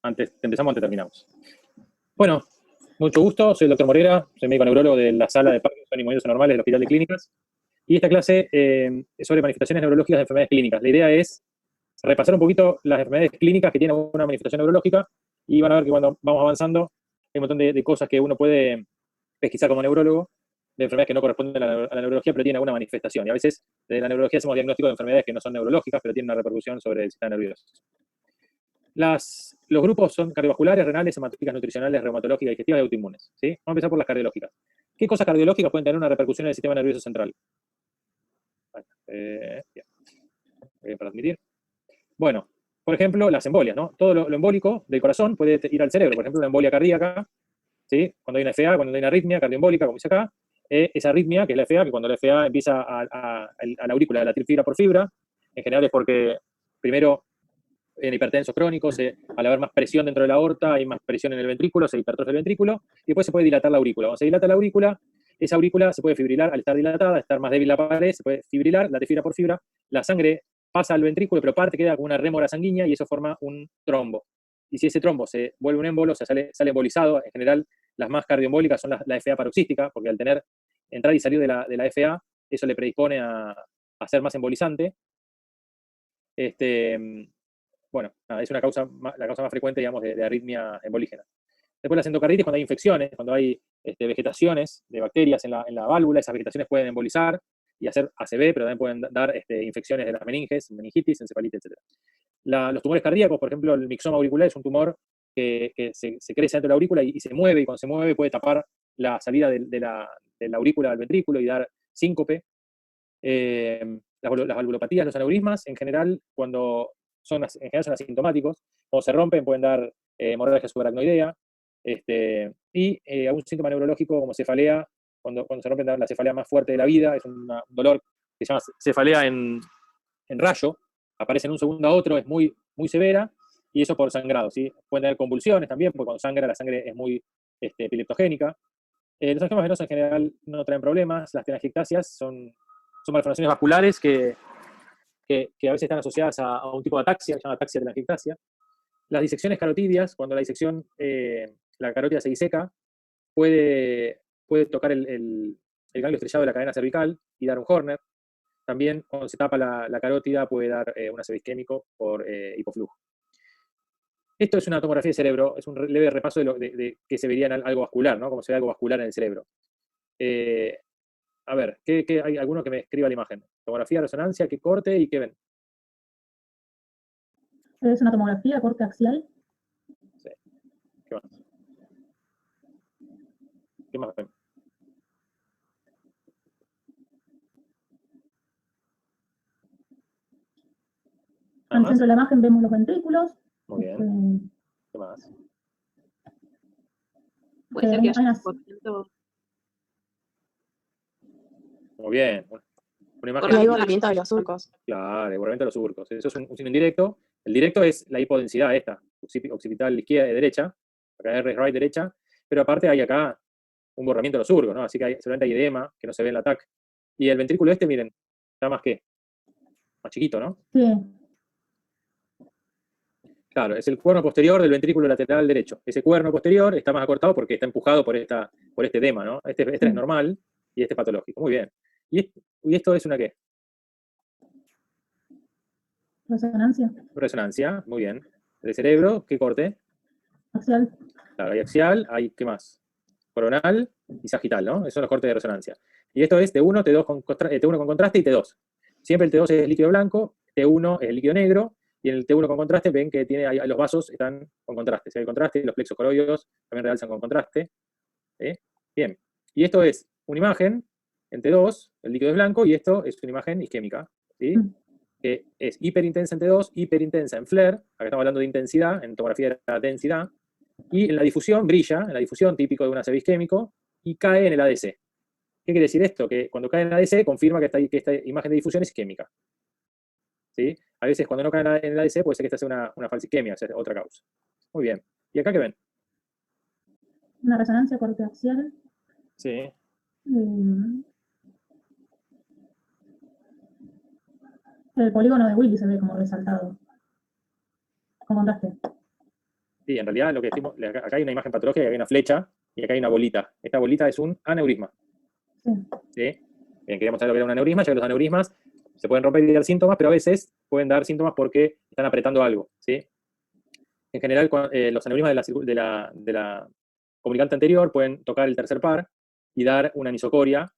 antes empezamos, antes terminamos. Bueno, mucho gusto, soy el doctor Morera, soy médico neurólogo de la sala de Parkinson y movimientos anormales del Hospital de Clínicas. Y esta clase es sobre manifestaciones neurológicas de enfermedades clínicas. La idea es repasar un poquito las enfermedades clínicas que tienen una manifestación neurológica y van a ver que cuando vamos avanzando hay un montón de cosas que uno puede pesquisar como neurólogo, de enfermedades que no corresponden a la neurología, pero tienen alguna manifestación. Y a veces de la neurología hacemos diagnóstico de enfermedades que no son neurológicas, pero tienen una repercusión sobre el sistema nervioso. Los grupos son cardiovasculares, renales, hematólicas, nutricionales, reumatológicas, digestivas y autoinmunes. ¿Sí? Vamos a empezar por las cardiológicas. ¿Qué cosas cardiológicas pueden tener una repercusión en el sistema nervioso central? Bien, para admitir. Bueno, por ejemplo, las embolias, ¿no? Todo lo embólico del corazón puede ir al cerebro. Por ejemplo, una embolia cardíaca, ¿sí? Cuando hay una FA, cuando hay una arritmia cardioembólica, como dice acá, esa arritmia, que es la FA, que cuando la FA empieza a la aurícula a latir fibra por fibra, en general es porque, primero, en hipertensos crónicos, al haber más presión dentro de la aorta, hay más presión en el ventrículo, se hipertrofia el ventrículo, y después se puede dilatar la aurícula. Cuando se dilata la aurícula, esa aurícula se puede fibrilar al estar dilatada, al estar más débil la pared, se puede fibrilar, late fibra por fibra, la sangre pasa al ventrículo, pero parte queda como una rémora sanguínea y eso forma un trombo. Y si ese trombo se vuelve un émbolo, o sea, sale embolizado, en general las más cardioembólicas son la FA paroxística, porque al entrar y salir de la FA, eso le predispone a ser más embolizante. Bueno, nada, es la causa más frecuente, digamos, de arritmia embolígena. Después las endocarditis, cuando hay infecciones, cuando hay vegetaciones de bacterias en la válvula, esas vegetaciones pueden embolizar y hacer ACV, pero también pueden dar infecciones de las meninges, meningitis, encefalitis, etc. Los tumores cardíacos, por ejemplo, el mixoma auricular es un tumor que se crece dentro de la aurícula y se mueve, y cuando se mueve puede tapar la salida de la aurícula al ventrículo y dar síncope. Las valvulopatías, los aneurismas, en general, en general son asintomáticos. Cuando se rompen pueden dar hemorragia subaracnoidea. Y algún síntoma neurológico como cefalea, cuando se rompe la cefalea más fuerte de la vida, es un dolor que se llama cefalea en rayo, aparece en un segundo a otro, es muy, muy severa, y eso por sangrado, ¿sí? Pueden tener convulsiones también, porque cuando sangra la sangre es muy epileptogénica. Los angioma venosos en general no traen problemas, las telangiectasias son malformaciones vasculares que a veces están asociadas a un tipo de ataxia, que se llama ataxia telangiectasia. Las disecciones carotidias, cuando la disección, la carótida se diseca, puede tocar el ganglio estrellado de la cadena cervical y dar un Horner. También cuando se tapa la carótida puede dar un ACV isquémico por hipoflujo. Esto es una tomografía de cerebro, es un leve repaso de que se vería en algo vascular, ¿no? Como se ve algo vascular en el cerebro. A ver, hay alguno que me escriba la imagen. Tomografía, resonancia, ¿qué corte y qué ven? Es una tomografía, corte axial. Sí. ¿Qué más? ¿Qué más ven? Al centro de la imagen vemos los ventrículos. Muy bien. ¿Qué más? Puede ser que haya un movimiento. Muy bien. Una imagen. Porque hay borramiento de los surcos. Claro, el borramiento de los surcos. Eso es un signo indirecto. El directo es la hipodensidad esta, occipital izquierda y derecha. Acá es right derecha. Pero aparte hay acá un borramiento de los surcos, ¿no? Así que seguramente hay edema que no se ve en la TAC. Y el ventrículo miren, está más chiquito, ¿no? Sí. Claro, es el cuerno posterior del ventrículo lateral derecho. Ese cuerno posterior está más acortado porque está empujado por este edema, ¿no? Este es normal y este es patológico. Muy bien. ¿Y esto es una qué? Resonancia. Resonancia, muy bien. ¿Del cerebro? ¿Qué corte? Axial. Claro, hay axial, hay ¿qué más? Coronal y sagital, ¿no? Esos son los cortes de resonancia. Y esto es T1, T2 T1 con contraste y T2. Siempre el T2 es líquido blanco, T1 es el líquido negro, y en el T1 con contraste ven que los vasos están con contraste. Si hay contraste, los plexos coroideos también realzan con contraste. ¿Sí? Bien. Y esto es una imagen en T2, el líquido es blanco, y esto es una imagen isquémica. ¿Sí? Que es hiperintensa en T2, hiperintensa en FLAIR. Acá estamos hablando de intensidad, en tomografía de la densidad. Y en la difusión brilla, en la difusión típico de un ACV isquémico, y cae en el ADC. ¿Qué quiere decir esto? Que cuando cae en el ADC confirma que esta imagen de difusión es isquémica. ¿Sí? A veces cuando no cae en el ADC puede ser que esta sea una falsa isquemia, o sea, otra causa. Muy bien. ¿Y acá qué ven? Una resonancia corte axial. Sí. El polígono de Willy se ve como resaltado. como andaste. Sí, en realidad lo que decimos, acá hay una imagen patológica, hay una flecha, y acá hay una bolita. Esta bolita es un aneurisma. Sí. ¿Sí? Bien, queríamos saber lo que era un aneurisma, ya que los aneurismas se pueden romper y dar síntomas, pero a veces pueden dar síntomas porque están apretando algo. ¿Sí? En general, los aneurismas de la comunicante anterior pueden tocar el tercer par y dar una anisocoria.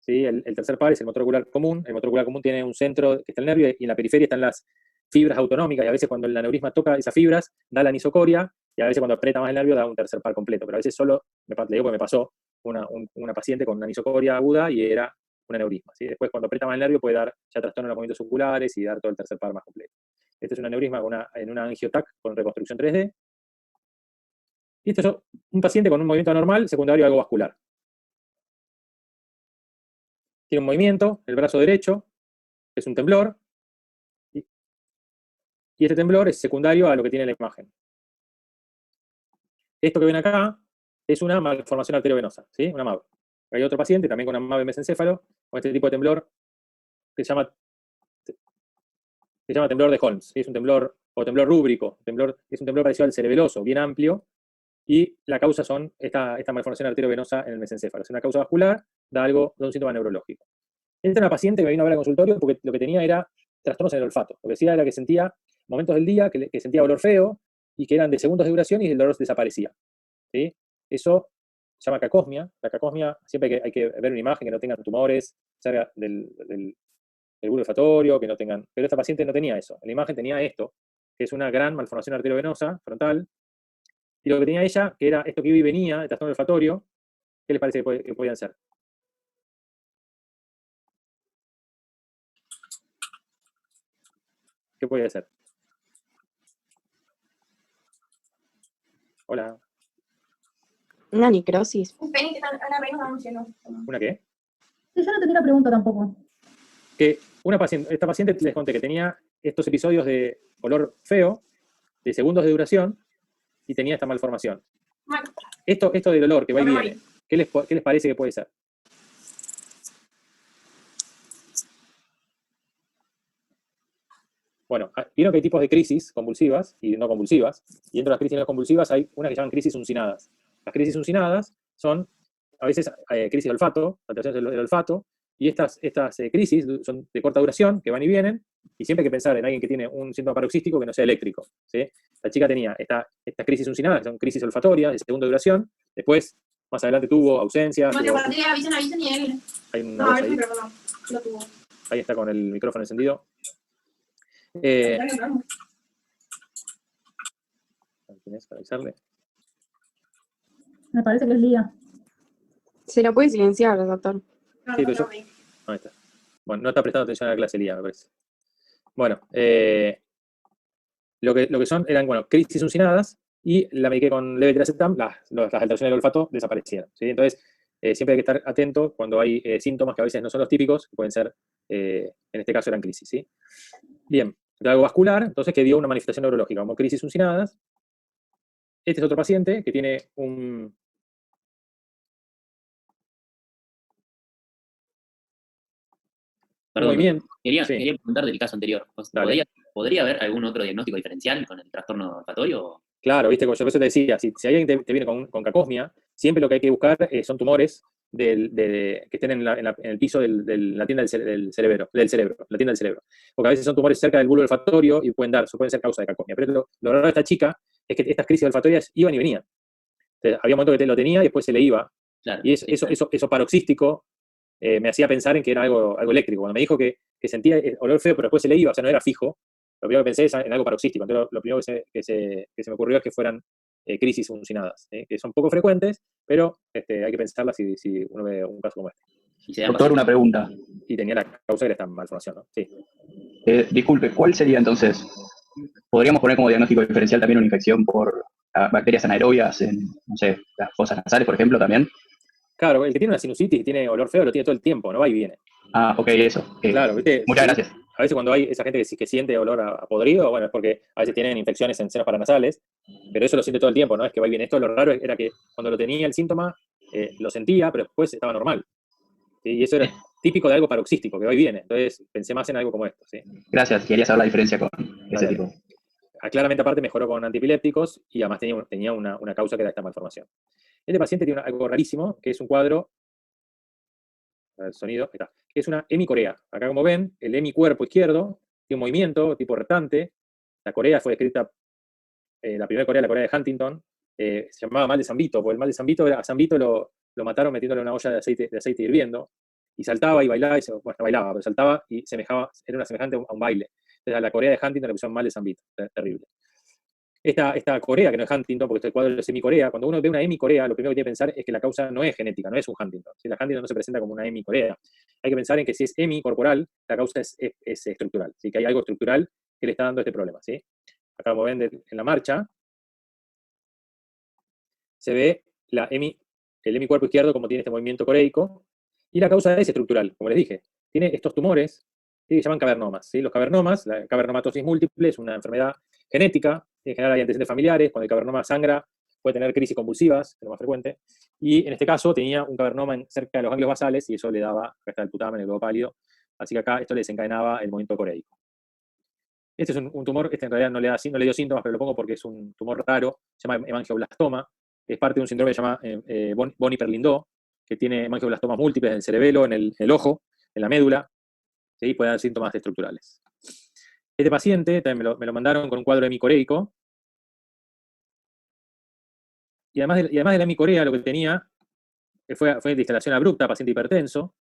¿Sí? El tercer par es el motor ocular común. El motor ocular común tiene un centro que está el nervio y en la periferia están las fibras autonómicas, y a veces cuando el aneurisma toca esas fibras, da la anisocoria, y a veces cuando aprieta más el nervio da un tercer par completo, pero a veces solo, le digo porque me pasó una paciente con una anisocoria aguda y era un aneurisma. ¿Sí? Después cuando aprieta más el nervio puede dar ya trastorno de los movimientos oculares y dar todo el tercer par más completo. Este es un aneurisma en una angiotac con reconstrucción 3D. Y este es un paciente con un movimiento anormal secundario a algo vascular. Tiene un movimiento, el brazo derecho, es un temblor, y este temblor es secundario a lo que tiene la imagen. Esto que ven acá es una malformación arteriovenosa, ¿sí? Una MAV. Hay otro paciente también con una MAV mesencéfalo, con este tipo de temblor que se llama temblor de Holmes. ¿Sí? Es un temblor, o temblor rúbrico. Es un temblor parecido al cerebeloso, bien amplio, y la causa son esta malformación arteriovenosa en el mesencéfalo. Es una causa vascular, da un síntoma neurológico. Esta era una paciente que me vino a ver al consultorio porque lo que tenía era trastornos en el olfato. Lo que decía era que sentía momentos del día que sentía olor feo y que eran de segundos de duración y el dolor desaparecía. ¿Sí? Eso se llama cacosmia. La cacosmia, siempre hay que ver una imagen que no tengan tumores cerca del bulbo olfatorio, que no tengan. Pero esta paciente no tenía eso. La imagen tenía esto, que es una gran malformación arteriovenosa frontal. Y lo que tenía ella, que era esto que iba y venía, el trastorno olfatorio, ¿qué les parece que podían ser? ¿Qué podía ser? Hola. Una necrosis. ¿Una qué? Sí, yo no entendí la pregunta tampoco. Que esta paciente les conté que tenía estos episodios de olor feo, de segundos de duración, y tenía esta malformación. Esto del olor que va y viene, ¿qué les parece que puede ser? Bueno, vieron que hay tipos de crisis convulsivas y no convulsivas, y dentro de las crisis no convulsivas hay unas que se llaman crisis uncinadas. Las crisis uncinadas son, a veces, crisis de olfato, alteraciones del olfato, y estas crisis son de corta duración, que van y vienen, y siempre hay que pensar en alguien que tiene un síntoma paroxístico que no sea eléctrico. ¿Sí? La chica tenía estas crisis uncinadas, que son crisis olfatorias de segunda duración, después, más adelante tuvo ausencias. Avisen y él. Hay una voz ahí. Lo tuvo. Ahí está con el micrófono encendido. ¿Tienes para avisarle? Me parece que es Lía. Se la puede silenciar, doctor. No, Sí, no, pero yo- no, ahí. Ahí está. Bueno, no está prestando atención a la clase, Lía, me parece. Bueno, lo que son eran, bueno, crisis uncinadas, y la mediqué con levetiracetam, las alteraciones del olfato desaparecieron. ¿Sí? Entonces, siempre hay que estar atento cuando hay síntomas que a veces no son los típicos, que pueden ser, en este caso eran crisis. ¿Sí? Bien, de algo vascular, entonces que dio una manifestación neurológica, como crisis uncinadas. Este es otro paciente que tiene un Perdón, movimiento. quería Sí. preguntar del caso anterior. Dale. ¿Podría haber algún otro diagnóstico diferencial con el trastorno olfatorio? Claro, viste, como yo por eso te decía, si alguien te viene con cacosmia, siempre lo que hay que buscar son tumores que estén en el piso de la tienda del cerebro, la tienda del cerebro. Porque a veces son tumores cerca del bulbo olfatorio y pueden ser causa de cacosmia. Pero lo raro de esta chica es que estas crisis olfatorias iban y venían. Entonces, había un momento que lo tenía y después se le iba. Claro. Y eso paroxístico me hacía pensar en que era algo eléctrico. Cuando me dijo que sentía olor feo, pero después se le iba, o sea, no era fijo, lo primero que pensé es en algo paroxístico. Entonces, lo primero que se me ocurrió es que fueran crisis uncinadas, que son poco frecuentes, pero hay que pensarlas si uno ve un caso como este. Y se dan Doctor, una pregunta. Y tenía la causa que era esta malformación, ¿no? Sí. Disculpe, ¿cuál sería entonces? ¿Podríamos poner como diagnóstico diferencial también una infección por bacterias anaerobias en, no sé, las fosas nasales, por ejemplo, también? Claro, el que tiene una sinusitis y tiene olor feo lo tiene todo el tiempo, no va y viene. Ah, ok, eso. Claro, ¿viste? Muchas gracias. A veces cuando hay esa gente que siente olor a podrido, bueno, es porque a veces tienen infecciones en senos paranasales, pero eso lo siente todo el tiempo, ¿no? Es que va y viene. Esto, lo raro era que cuando lo tenía el síntoma, lo sentía, pero después estaba normal. ¿Sí? Y eso era típico de algo paroxístico, que va y viene. Entonces pensé más en algo como esto, ¿sí? Gracias, quería saber la diferencia con ese Dale. tipo. claramente aparte mejoró con antiepilépticos y además tenía una causa que era esta malformación. Este paciente tiene algo rarísimo, que es un cuadro, el sonido, ahí está, que es una hemicorea. Acá como ven, el hemicuerpo izquierdo tiene un movimiento tipo retante. La corea fue descrita, la primera corea, la corea de Huntington, se llamaba mal de Zambito, porque el mal de Zambito, a Zambito lo mataron metiéndole una olla de aceite hirviendo, y saltaba y bailaba, bueno, no bailaba, pero saltaba y era una semejante a un baile. Entonces a la corea de Huntington le pusieron mal de Zambito, terrible. Esta corea, que no es Huntington, porque este cuadro es hemicorea, cuando uno ve una hemicorea, lo primero que tiene que pensar es que la causa no es genética, no es un Huntington. Si la Huntington no se presenta como una hemicorea, hay que pensar en que si es hemicorporal, la causa es estructural, ¿sí? Que hay algo estructural que le está dando este problema, ¿sí? Acá como ven en la marcha, se ve el hemicuerpo izquierdo como tiene este movimiento coreico, y la causa es estructural, como les dije. Tiene estos tumores que se llaman cavernomas, ¿sí? Los cavernomas, la cavernomatosis múltiple es una enfermedad genética, en general hay antecedentes familiares, cuando el cavernoma sangra puede tener crisis convulsivas, es lo más frecuente, y en este caso tenía un cavernoma cerca de los ganglios basales, y eso le daba, acá está el putamen, el globo pálido, así que acá esto le desencadenaba el movimiento coreico. Este es un tumor, este en realidad no le dio síntomas, pero lo pongo porque es un tumor raro, se llama hemangioblastoma, es parte de un síndrome que se llama Boni-Perlindó, que tiene hemangioblastomas múltiples en el cerebelo, en el ojo, en la médula, ¿sí? Puede dar síntomas estructurales. Este paciente también me lo mandaron con un cuadro hemicoreico, y además de la hemicorea lo que tenía fue de instalación abrupta, paciente hipertenso,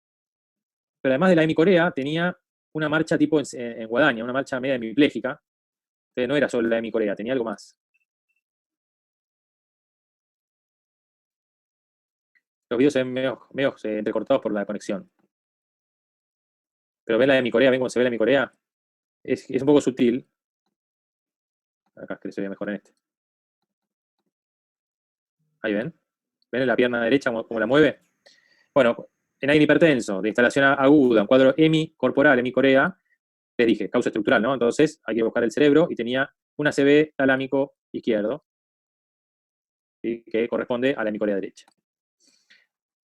pero además de la hemicorea tenía una marcha tipo en guadaña, una marcha media hemipléjica, entonces no era solo la hemicorea, tenía algo más. Los videos se ven medio entrecortados por la conexión. Pero ven la hemicorea, ven cómo se ve la hemicorea. Es un poco sutil. Acá es que se ve mejor en este. Ahí ven. ¿Ven la pierna derecha cómo la mueve? Bueno, en alguien hipertenso, de instalación aguda, un cuadro hemicorporal, hemicorea, les dije, causa estructural, ¿no? Entonces hay que buscar el cerebro y tenía un ACV talámico izquierdo, ¿sí? Que corresponde a la hemicorea derecha.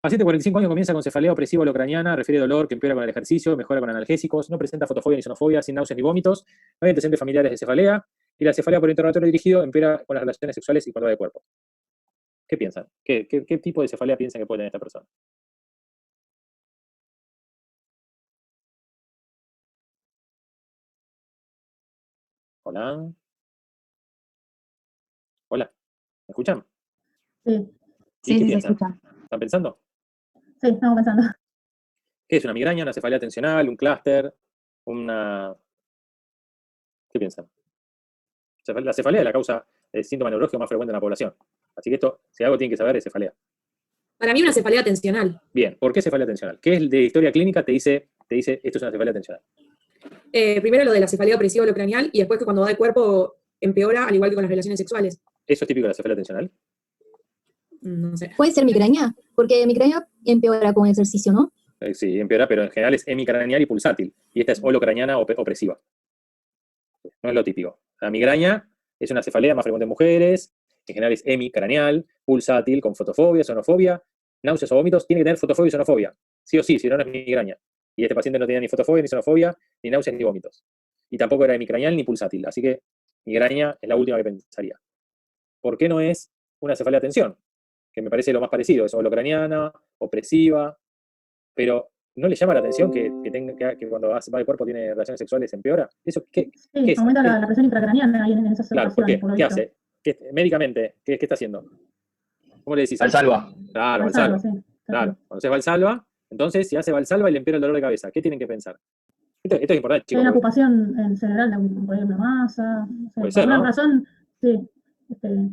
Paciente de 45 años comienza con cefalea opresiva holocraniana, refiere dolor que empeora con el ejercicio, mejora con analgésicos, no presenta fotofobia ni sonofobia, sin náuseas ni vómitos, no hay antecedentes familiares de cefalea, y la cefalea por interrogatorio dirigido empeora con las relaciones sexuales y cuando va de cuerpo. ¿Qué piensan? ¿Qué tipo de cefalea piensan que puede tener esta persona? Hola. Hola. ¿Me escuchan? Sí, ¿Y Sí, qué sí, se piensan? escucha. ¿Están pensando? sí, estamos pensando. ¿Qué es una migraña, una cefalea tensional, un clúster, una... ¿Qué piensan? La cefalea es la causa de síntoma neurológico más frecuente en la población. Así que esto, si algo tienen que saber, es cefalea. Para mí una cefalea tensional. Bien, ¿por qué cefalea tensional? ¿Qué es de historia clínica? Te dice esto es una cefalea tensional. Primero lo de la cefalea opresiva holocranial y después que cuando va de cuerpo empeora, al igual que con las relaciones sexuales. ¿Eso es típico de la cefalea tensional? No sé. Puede ser migraña, porque migraña empeora con ejercicio, ¿no? Sí, empeora, pero en general es hemicraneal y pulsátil. Y esta es holocraniana opresiva. No es lo típico. La migraña es una cefalea más frecuente en mujeres, en general es hemicraneal, pulsátil, con fotofobia, sonofobia, náuseas o vómitos. Tiene que tener fotofobia y sonofobia. Sí o sí, si no, no es migraña. Y este paciente no tenía ni fotofobia, ni sonofobia, ni náuseas, ni vómitos. Y tampoco era hemicraneal ni pulsátil. Así que migraña es la última que pensaría. ¿Por qué no es una cefalea de tensión? Que me parece lo más parecido, es holocraniana, opresiva, pero ¿no le llama la atención que cuando va de cuerpo tiene relaciones sexuales empeora? ¿Eso qué Sí, es? aumenta la presión intracraniana ahí en esas Claro, ¿por situaciones, qué? por lo ¿Qué visto. hace? Médicamente, ¿qué está haciendo? ¿Cómo le decís? Valsalva. Claro, Valsalva, Valsalva. sí. Claro, cuando se Valsalva, entonces si hace Valsalva y le empeora el dolor de cabeza, ¿qué tienen que pensar? Esto es importante, Hay chicos. una Porque ocupación cerebral, por ejemplo, masa, no sé, puede por ser, alguna ¿no? razón, sí.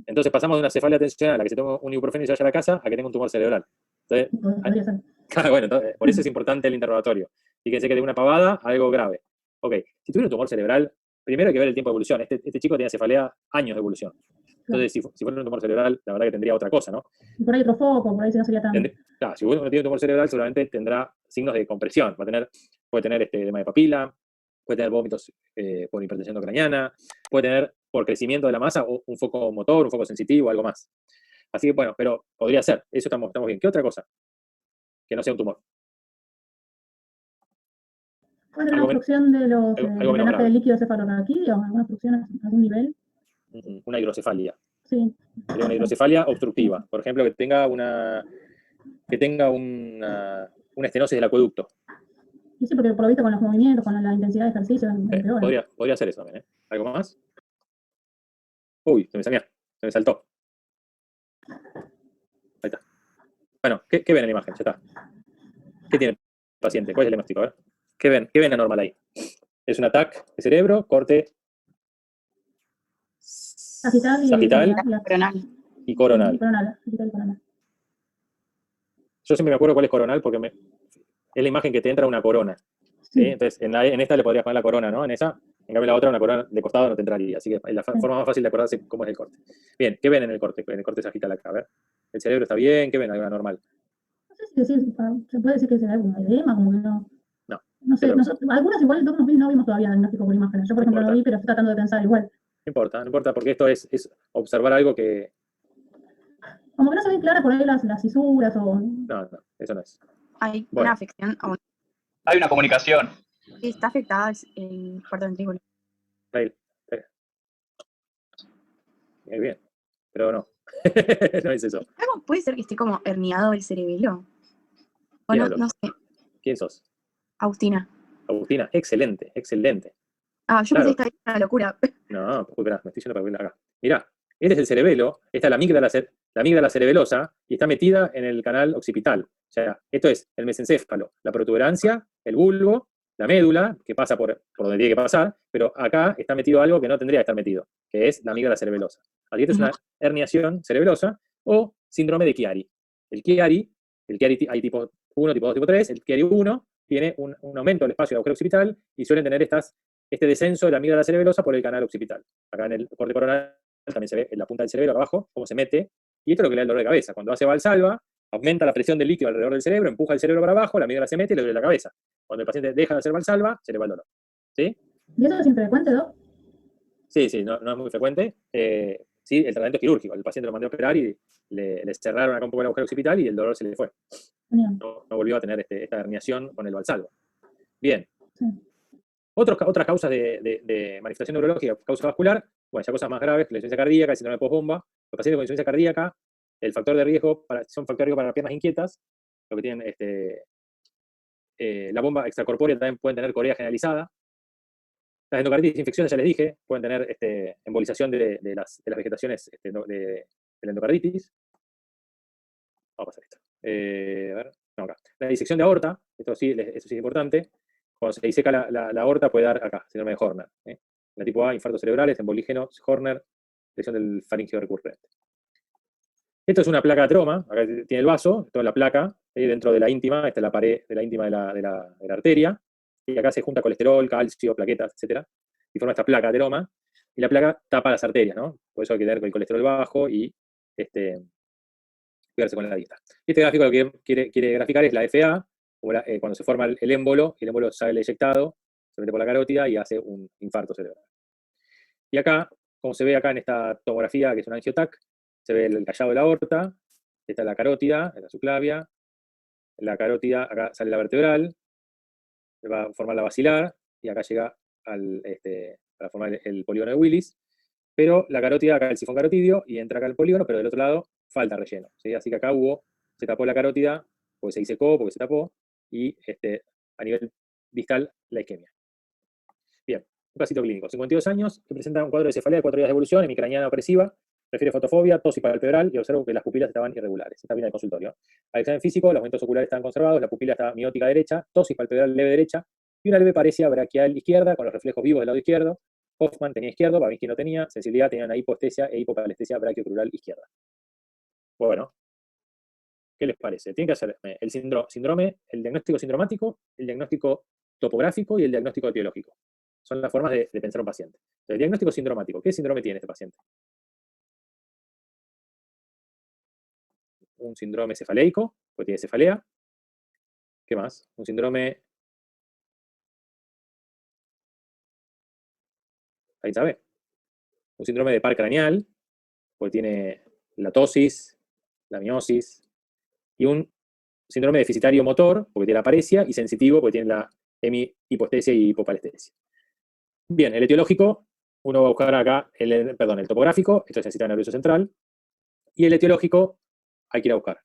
Entonces pasamos de una cefalea tensional a la que se toma un ibuprofeno y se vaya a la casa a que tenga un tumor cerebral. Entonces, Podría ser. claro, bueno, entonces, por eso es importante el interrogatorio. Fíjense que de una pavada a algo grave. Ok, si tuviera un tumor cerebral, primero hay que ver el tiempo de evolución. Este chico tenía cefalea años de evolución. Entonces, si fuera un tumor cerebral, la verdad que tendría otra cosa, ¿no? Y por ahí otro foco, por ahí si no sería tan... Claro, si uno tiene un tumor cerebral, seguramente tendrá signos de compresión. Puede tener edema de papila, puede tener vómitos por hipertensión endocraniana, puede tener por crecimiento de la masa o un foco motor, un foco sensitivo, algo más. Así que bueno, pero podría ser. Eso estamos bien. ¿Qué otra cosa? Que no sea un tumor. ¿Puede ser una Algo obstrucción de los algo menos drenaje grave. del líquido cefalorraquídeo? ¿Alguna obstrucción a algún nivel? Una hidrocefalia. Sí. Sería una hidrocefalia obstructiva. Por ejemplo, que tenga una estenosis del acueducto. Y sí, porque por lo visto con los movimientos, con la intensidad de ejercicio, empeora. Podría ser eso también, ¿eh? ¿Algo más? Uy, se me saltó. Ahí está. Bueno, ¿qué ven en la imagen? Ya está. ¿Qué tiene el paciente? ¿Cuál es el diagnóstico? A ver. ¿Qué ven anormal ahí? Es un ataque de cerebro, corte Sagital Coronal. y coronal. sagital y coronal. Yo siempre me acuerdo cuál es coronal porque es la imagen que te entra una corona. ¿sí? Sí. Entonces, en esta le podrías poner la corona, ¿no? En esa. En cambio, la otra, una corona de costado no te entraría. Así que es la forma más fácil de acordarse cómo es el corte. Bien, ¿qué ven en el corte? En el corte sagital acá, a ver. ¿El cerebro está bien? ¿Qué ven? ¿Algo anormal? No sé si decir, se puede decir que será algún edema, como que no. No. No sé, Pero- algunas igual no vimos todavía diagnóstico por imágenes. Yo, por ejemplo, importa. lo vi, pero estoy tratando de pensar igual. No importa, porque esto es observar algo que. Como que no se ven claras por ahí las fisuras o. No, eso no es. Hay Bueno. una afección, Hay una comunicación. sí, está afectada el cuarto ventrículo. Ahí. Muy bien. Pero no. No es eso. ¿Algo puede ser que esté como herniado el cerebelo? O no, Míralo. no sé. ¿Quién sos? Agustina. Agustina, excelente, excelente. Ah, yo Claro. pensé que estaba una locura. No, espera, me estoy yendo para verla acá. Mirá, este es el cerebelo, esta es la amígdala cerebelosa y está metida en el canal occipital. O sea, esto es el mesencéfalo, la protuberancia, el bulbo, la médula, que pasa por donde tiene que pasar, pero acá está metido algo que no tendría que estar metido, que es la amígdala cerebelosa. Así que esto es una herniación cerebelosa o síndrome de Chiari. El Chiari hay tipo 1, tipo 2, tipo 3. El Chiari 1 tiene un aumento del espacio del agujero occipital y suelen tener este descenso de la amígdala cerebelosa por el canal occipital. Acá en el corte coronal también se ve en la punta del cerebro, acá abajo, cómo se mete. Y esto es lo que le da el dolor de cabeza. Cuando hace valsalva, aumenta la presión del líquido alrededor del cerebro, empuja el cerebro para abajo, la amígdala se mete y le duele la cabeza. Cuando el paciente deja de hacer valsalva, se le va el dolor. ¿Sí? ¿Y eso es infrecuente, Doc? Sí, no es muy frecuente. Sí, el tratamiento es quirúrgico. El paciente lo mandó a operar y le cerraron acá un poco el agujero occipital y el dolor se le fue. Genial. No volvió a tener esta herniación con el valsalva. Bien. Sí. Otras causas de manifestación neurológica, causa vascular, bueno, ya cosas más graves, la insuficiencia cardíaca, el síndrome de postbomba. Los pacientes con insuficiencia cardíaca, el factor de riesgo son factor de riesgo para las piernas inquietas, lo que tienen la bomba extracorpórea también pueden tener corea generalizada. Las endocarditis infecciosas, ya les dije, pueden tener embolización de las vegetaciones de la endocarditis. Vamos a pasar esto. A ver, no, acá. La disección de aorta, eso sí es importante. Cuando se diseca la aorta puede dar acá, síndrome de Horner. La tipo A, infartos cerebrales, embolígenos, Horner, lesión del faringeo recurrente. Esto es una placa de atroma, acá tiene el vaso, toda la placa, dentro de la íntima, esta es la pared de la íntima de la arteria, y acá se junta colesterol, calcio, plaquetas, etc. Y forma esta placa de atroma, y la placa tapa las arterias, ¿no? Por eso hay que tener el colesterol bajo y cuidarse con la dieta. Este gráfico lo que quiere graficar es la FA, cuando se forma el émbolo, y el émbolo sale eyectado, se mete por la carótida y hace un infarto cerebral. Y acá, como se ve acá en esta tomografía, que es un angiotac, se ve el callado de la aorta, esta es la carótida, esta es la subclavia, la carótida, acá sale la vertebral, se va a formar la basilar, y acá llega para formar el polígono de Willis, pero la carótida, acá el sifón carotidio, y entra acá el polígono, pero del otro lado falta relleno, ¿sí? Así que acá se tapó la carótida, porque se disecó, porque se tapó, y a nivel distal la isquemia. Bien, un casito clínico, 52 años, que presenta un cuadro de cefalea de 4 días de evolución, hemicraniana opresiva, refiere fotofobia, tos y palpebral, y observo que las pupilas estaban irregulares. Está bien el consultorio. Al examen físico, los aumentos oculares están conservados, la pupila está miótica derecha, tos y palpebral leve derecha, y una leve paresia braquial izquierda, con los reflejos vivos del lado izquierdo. Hoffman tenía izquierdo, Babinski no tenía, sensibilidad tenía una hipoestesia e hipopalestesia brachiocrural izquierda. Bueno, ¿qué les parece? Tienen que hacerme el síndrome, el diagnóstico sindromático, el diagnóstico topográfico y el diagnóstico etiológico. Son las formas de pensar a un paciente. El diagnóstico sindromático, ¿qué síndrome tiene este paciente? Un síndrome cefaleico, porque tiene cefalea. ¿Qué más? Un síndrome... ¿Ahí sabe? Un síndrome de par craneal, porque tiene la tosis, la miosis, y un síndrome deficitario motor, porque tiene la paresia, y sensitivo, porque tiene hemihipoestesia y hipopalestesia. Bien, el etiológico, uno va a buscar acá, el topográfico, esto es el sistema nervioso central, y el etiológico hay que ir a buscar.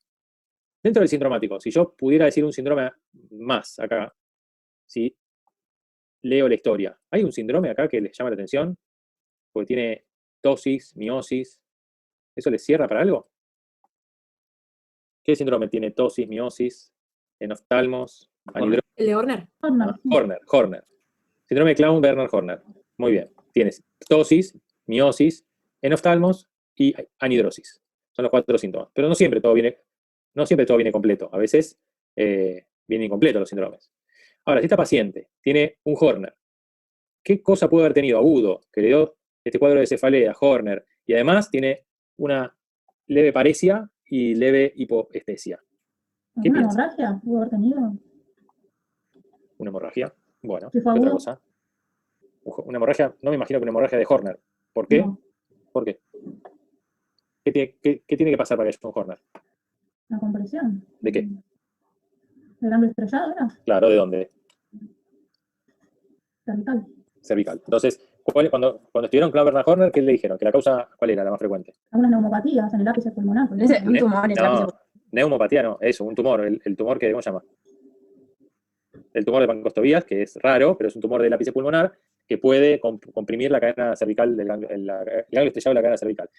Dentro del sindromático, si yo pudiera decir un síndrome más acá, ¿sí? Leo la historia. ¿Hay un síndrome acá que les llama la atención? Porque tiene tosis, miosis. ¿Eso les cierra para algo? ¿Qué síndrome tiene tosis, miosis, enoftalmos, anhidrosis? El de Horner. Horner. Síndrome de Clown-Werner-Horner. Muy bien. Tienes tosis, miosis, enoftalmos y anhidrosis. Son los 4 síntomas. Pero no siempre todo viene completo. A veces vienen incompletos los síndromes. Ahora, si esta paciente tiene un Horner, ¿qué cosa puede haber tenido agudo que le dio este cuadro de cefalea, Horner, y además tiene una leve paresia y leve hipoestesia? ¿Qué ¿Alguna piensa? hemorragia pudo haber tenido? ¿Una hemorragia? Bueno, ¿Que ¿qué fue otra agudo? cosa? Una hemorragia, no me imagino que una hemorragia de Horner. ¿Por qué? No, ¿Por qué? ¿Qué tiene que pasar para que haya un Horner? la compresión. ¿De qué? ¿El ganglio estrellado era? Claro, ¿de dónde? Cervical. Cervical. Entonces, cuando estuvieron Clown-Werner Horner, ¿qué le dijeron? ¿Que la causa cuál era la más frecuente? Algunas neumopatías en el ápice pulmonar. por Ese- ejemplo. un tumor en el No, lápiz. neumopatía no, eso, un tumor, el tumor que, ¿cómo se llama? El tumor de Pancostobías, que es raro, pero es un tumor del ápice pulmonar que puede comprimir la cadena cervical, el ganglio estrellado de la cadena cervical.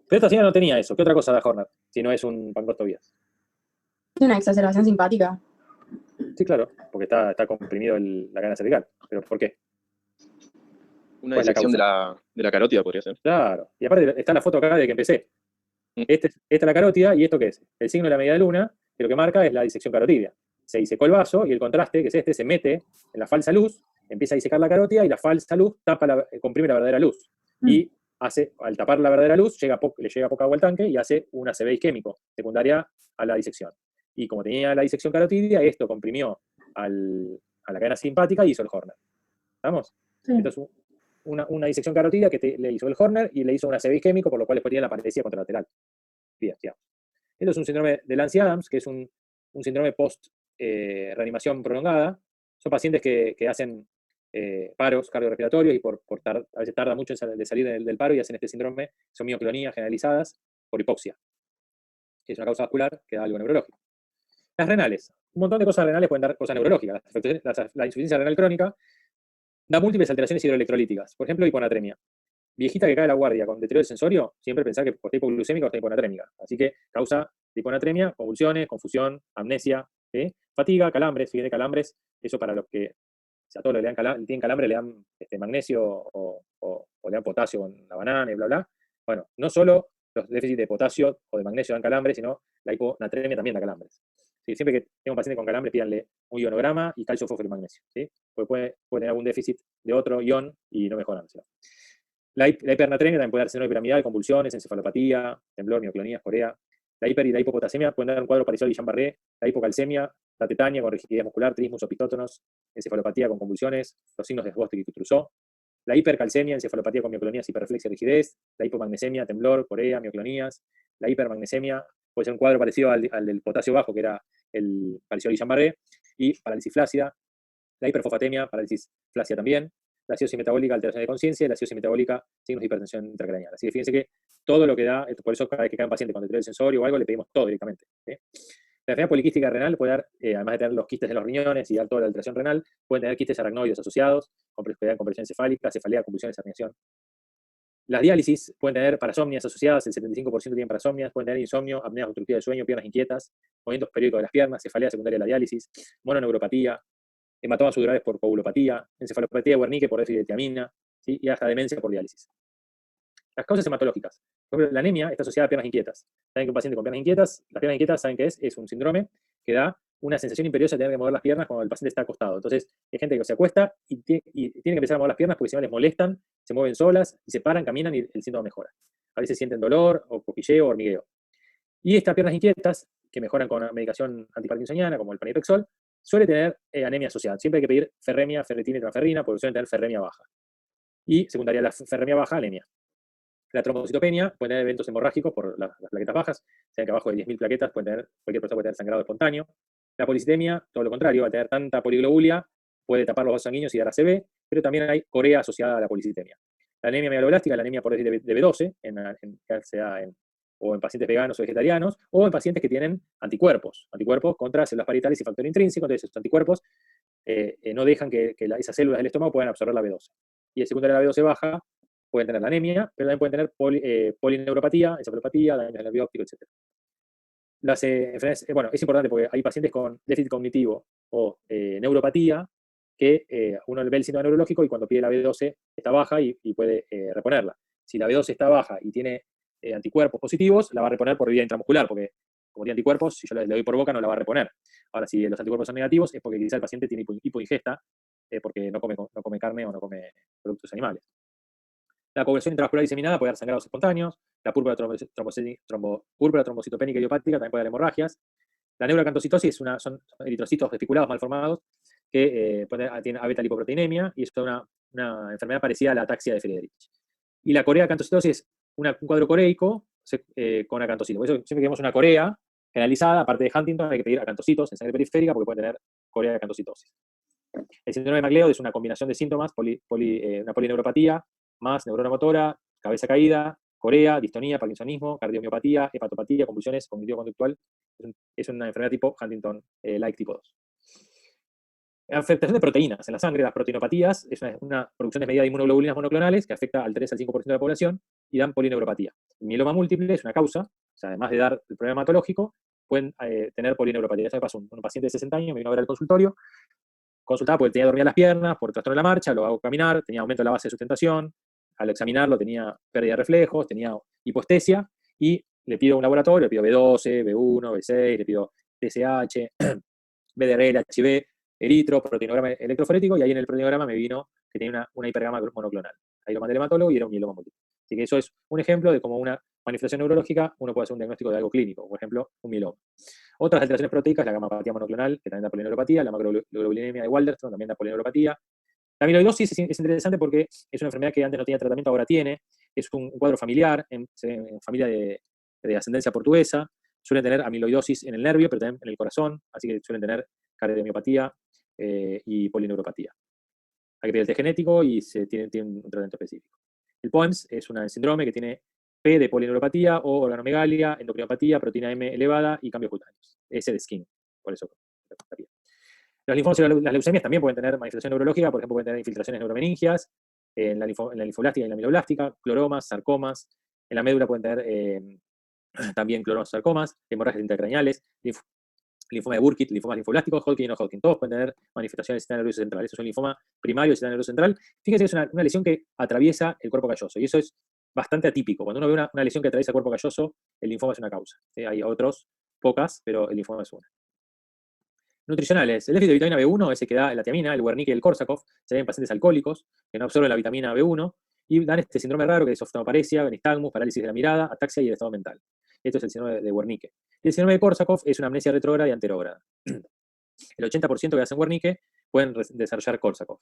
Pero esta señora no tenía eso. ¿Qué otra cosa da Horner si no es un Pancostobías? Es una exacerbación simpática. Sí, claro, porque está comprimido la cadena cervical. ¿Pero por qué? Una ¿Cuál es la disección causa? de la carótida podría ser. Claro. Y aparte está la foto acá de que empecé. Esta es la carótida, ¿y esto qué es? El signo de la media luna, que lo que marca es la disección carotidia. Se disecó el vaso y el contraste, que es este, se mete en la falsa luz, empieza a disecar la carótida y la falsa luz comprime la verdadera luz. Y al tapar la verdadera luz, le llega poca agua al tanque y hace un ACV isquémico, secundaria a la disección. Y como tenía la disección carotidia, esto comprimió a la cadena simpática y hizo el Horner. ¿Estamos? Sí. Entonces, una disección carotidia que le hizo el Horner y le hizo un ACV isquémico, por lo cual después tiene la paresia contralateral. Bien, ya. Esto es un síndrome de Lancy-Adams, que es un síndrome post-reanimación prolongada. Son pacientes que hacen paros cardiorrespiratorios y a veces tarda mucho en salir del paro y hacen este síndrome, son mioclonías generalizadas por hipoxia, que es una causa vascular que da algo neurológico. Las renales. Un montón de cosas renales pueden dar cosas neurológicas. La insuficiencia renal crónica da múltiples alteraciones hidroelectrolíticas. Por ejemplo, hiponatremia. Viejita que cae a la guardia con deterioro del sensorio, siempre pensar que está hipoglucémica o está hiponatrémica. Así que causa hiponatremia, convulsiones, confusión, amnesia, ¿sí? Fatiga, calambres. Fíjense, calambres, eso para los que, a todos los que tienen calambre le dan magnesio o le dan potasio con la banana y bla, bla. Bueno, no solo los déficits de potasio o de magnesio dan calambres, sino la hiponatremia también da calambres. ¿Sí? Siempre que tenga un paciente con calambres, pídanle un ionograma y calcio, fósforo y magnesio. ¿Sí? Porque puede tener algún déficit de otro ion y no mejoran. ¿Sí? La hipernatremia también puede dar síndrome piramidal, convulsiones, encefalopatía, temblor, mioclonías, corea. La hiper y la hipopotasemia pueden dar un cuadro parecido al Guillain-Barré. La hipocalcemia, la tetania con rigidez muscular, trismus o pistótonos, encefalopatía con convulsiones, los signos de Bostic y Trousseau. La hipercalcemia, encefalopatía con mioclonías, hiperreflexia y rigidez. La hipomagnesemia, temblor, corea, mioclonías. La hipermagnesemia puede ser un cuadro parecido al del potasio bajo, que era el parecido al Guillain-Barré. Y parálisis flácida. La hiperfosfatemia, parálisis flácida también. La acidosis metabólica, alteración de conciencia, y la acidosis metabólica, signos de hipertensión intracraneal. Así que fíjense que todo lo que da, por eso cada vez que cae un paciente con deterioro del sensorio o algo, le pedimos todo directamente. ¿Sí? La enfermedad poliquística renal puede dar, además de tener los quistes en los riñones y dar toda la alteración renal, pueden tener quistes aracnoides asociados, con compresión encefálica, cefalea, convulsiones, herniación. Las diálisis pueden tener parasomnias asociadas, el 75% tienen parasomnias, pueden tener insomnio, apneas obstructivas de sueño, piernas inquietas, movimientos periódicos de las piernas, cefalea secundaria de la diálisis, mononeuropatía, hematomas sudorales por coagulopatía, encefalopatía de Wernicke por déficit de tiamina, ¿sí? Y hasta demencia por diálisis. Las causas hematológicas. Por ejemplo, la anemia está asociada a piernas inquietas. Saben que un paciente con piernas inquietas, las piernas inquietas, ¿saben qué es? Es un síndrome que da una sensación imperiosa de tener que mover las piernas cuando el paciente está acostado. Entonces, hay gente que se acuesta y tiene que empezar a mover las piernas porque si no les molestan, se mueven solas, y se paran, caminan y el síntoma mejora. A veces sienten dolor, o cosquilleo, o hormigueo. Y estas piernas inquietas, que mejoran con medicación antiparkinsoniana, como el pramipexol, suele tener anemia asociada. Siempre hay que pedir ferremia, ferritina y transferrina, porque suelen tener ferremia baja. Y secundaria a la ferremia baja, anemia. La trombocitopenia puede tener eventos hemorrágicos por las plaquetas bajas. Saben que abajo de 10.000 plaquetas cualquier persona puede tener sangrado espontáneo. La policitemia, todo lo contrario, va a tener tanta poliglobulia puede tapar los vasos sanguíneos y dar ACV, pero también hay corea asociada a la policitemia. La anemia megaloblástica, la anemia por déficit de B12, o en pacientes veganos o vegetarianos, o en pacientes que tienen anticuerpos contra células parietales y factor intrínseco. Entonces, esos anticuerpos no dejan que esas células del estómago puedan absorber la B12. Y el secundario de la B12 baja pueden tener la anemia, pero también pueden tener polineuropatía, encefalopatía, daño del nervio óptico, etc. Las enfermedades, bueno, es importante porque hay pacientes con déficit cognitivo o neuropatía que uno ve el síntoma neurológico y cuando pide la B12 está baja y puede reponerla. Si la B12 está baja y tiene anticuerpos positivos, la va a reponer por vía intramuscular, porque como tiene anticuerpos, si yo le doy por boca no la va a reponer. Ahora, si los anticuerpos son negativos, es porque quizá el paciente tiene hipoingesta, porque no come carne o no come productos animales. La coagulación intravascular diseminada puede dar sangrados espontáneos, la púrpura trombocitopénica idiopática también puede dar hemorragias. La neuroacantocitosis son eritrocitos espiculados mal formados que tienen beta-lipoproteinemia, y es una enfermedad parecida a la ataxia de Friedrich. Y la corea acantocitosis es un cuadro coreico con acantocitos. Por eso siempre que vemos una corea generalizada, aparte de Huntington, hay que pedir acantocitos en sangre periférica porque puede tener corea de acantocitosis. El síndrome de MacLeod es una combinación de síntomas, una polineuropatía, más neurona motora, cabeza caída, corea, distonía, parkinsonismo, cardiomiopatía, hepatopatía, convulsiones, cognitivo-conductual. Es una enfermedad tipo Huntington-like tipo 2. Afectación de proteínas en la sangre, las proteinopatías, es una producción desmedida de inmunoglobulinas monoclonales que afecta al 3 al 5% de la población y dan polineuropatía. El mieloma múltiple es una causa, o sea, además de dar el problema hematológico, pueden tener polineuropatía. Eso me pasó un paciente de 60 años, me vino a ver al consultorio, consultaba porque tenía dormidas las piernas, por trastorno de la marcha, lo hago caminar, tenía aumento de la base de sustentación, al examinarlo tenía pérdida de reflejos, tenía hipoestesia, y le pido un laboratorio, le pido B12, B1, B6, le pido TSH, BDRL, HIV, eritro, proteinograma electroforético, y ahí en el proteinograma me vino que tenía una hipergama monoclonal. Ahí lo mandé al hematólogo y era un mieloma múltiple. Así que eso es un ejemplo de cómo una manifestación neurológica uno puede hacer un diagnóstico de algo clínico, por ejemplo, un mieloma. Otras alteraciones proteicas, la gamapatía monoclonal, que también da polineuropatía, la macroglobulinemia de Waldenström también da polineuropatía. La amiloidosis es interesante porque es una enfermedad que antes no tenía tratamiento, ahora tiene. Es un cuadro familiar, en familia de ascendencia portuguesa. Suelen tener amiloidosis en el nervio, pero también en el corazón, así que suelen tener cardiomiopatía y polineuropatía. Hay que pedir el test genético y se tiene un tratamiento específico. El POEMS es un síndrome que tiene P de polineuropatía o organomegalia, endocrinopatía, proteína M elevada y cambios cutáneos. S de skin, por eso. Los linfomas y las leucemias también pueden tener manifestación neurológica, por ejemplo, pueden tener infiltraciones neuromeningias, en la linfoblástica y en la mieloblástica, cloromas, sarcomas. En la médula pueden tener también cloromas, sarcomas, hemorragias intracraneales, linfoma de Burkitt, linfomas linfoblásticos, Hodgkin y no Hodgkin. Todos pueden tener manifestaciones del sistema nervioso central. Eso es un linfoma primario del sistema nervioso central. Fíjense que es una lesión que atraviesa el cuerpo calloso, y eso es bastante atípico. Cuando uno ve una lesión que atraviesa el cuerpo calloso, el linfoma es una causa. ¿Sí? Hay otros, pocas, pero el linfoma es una. Nutricionales. El déficit de vitamina B1, ese que da la tiamina, el Wernicke y el Korsakoff, se ven en pacientes alcohólicos que no absorben la vitamina B1 y dan este síndrome raro que es oftalmoparesia, nistagmus, parálisis de la mirada, ataxia y el estado mental. Esto es el síndrome de Wernicke. Y el síndrome de Korsakoff es una amnesia retrógrada y anterógrada. El 80% que hacen Wernicke pueden desarrollar Korsakoff.